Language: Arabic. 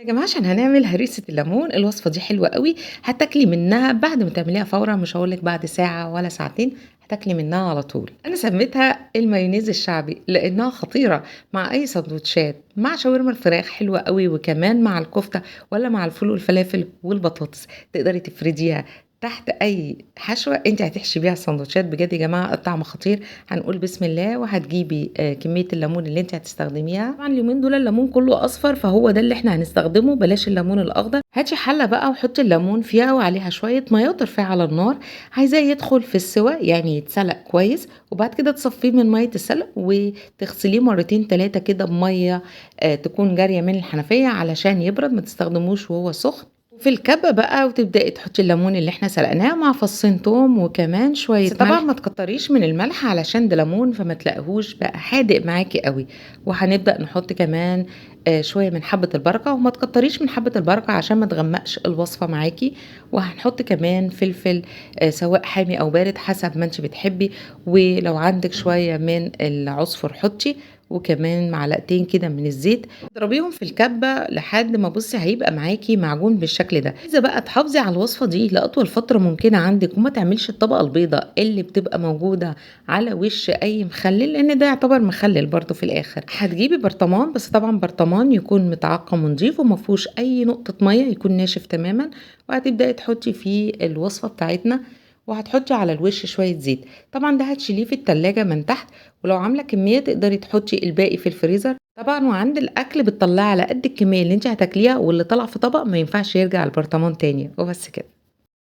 يا جماعة عشان هنعمل هريسة الليمون، الوصفة دي حلوة أوي، هتاكلي منها بعد ما تعمليها فورًا، مش هاقول لِك بعد ساعة ولا ساعتين، هتاكلي منها على طول. أنا سميتها المايونيز الشعبي، لإنها خطيرة مع أي ساندوتشات، مع شاورما الفراخ حلوة أوي، وكمان مع الكفتة والّا مع الفول والفلافل والبطاطس، تقدري تفرديها تحت أي حشوة أنتِ هتحشي بيها الساندوتشات، بجد يا جماعة الطعم خطير. هنقول بسم الله وهتجيبي كمية الليمون اللي أنتِ هتستخدميها، طبعًا اليومين دول الليمون كله أصفر فهو ده اللي إحنا هنستخدمه بلاش الليمون الأخضر. هاتي حلة بقى وحطي الليمون فيها وعليها شوية مَيّة وترفعيه على النار، عايزاه يدخل في السوا يعني يتسلق كويس، وبعد كده تصفيه من مَيّة السلق وتغسليه مرتين 3 كده بمَيّة تكون جارية من الحنفية علشان يبرد، ما تستخدموش وهو سخن. وفي الكبة بقى وتبدئي تحطي الليمون اللي إحنا سلقناه مع فصين توم وكمان شوية بس طبعًا ملح. ما تكتريش من الملح علشان ده ليمون فما تلاقيهوش بقى حادق معاكِ أوي، وهنبدأ نحط كمان شوية من حبة البركة، وما تكتريش من حبة البركة عشان ما تغمقش الوصفة معاكِ، وهنحط كمان فلفل سواء حامي أو بارد حسب ما أنتِ بتحبي، ولو عندِك شوية من العصفر حطي، وكمان معلقتين كده من الزيت، اضربيهم في الكبة لحد ما بُصّي هيبقى معاكِ معجون بالشكل ده. عايزة بقى تحافظي على الوصفة دي لأطول فترة ممكنة عندِك وما تعملش الطبقة البيضا اللي بتبقى موجودة على وش أي مخلل، لإن ده يعتبر مخلل برضه في الآخر. هتجيبي برطمان بس طبعًا برطمان يكون متعقم ونضيف وما فيهوش أي نقطة مَيّة، يكون ناشف تمامًا، وهتبدئي تحطي فيه الوصفة بتاعتنا، وهتحطي على الوش شوية زيت. طبعًا ده هتشيليه في التلاجة من تحت، ولو عاملة كمية تقدري تحطي الباقي في الفريزر. طبعًا وعند الأكل بتطلّعي على قد الكمية اللي أنتِ هتاكليها، واللي طلع في طبق ما ينفعش يرجع البرطمان تاني، وبس كده.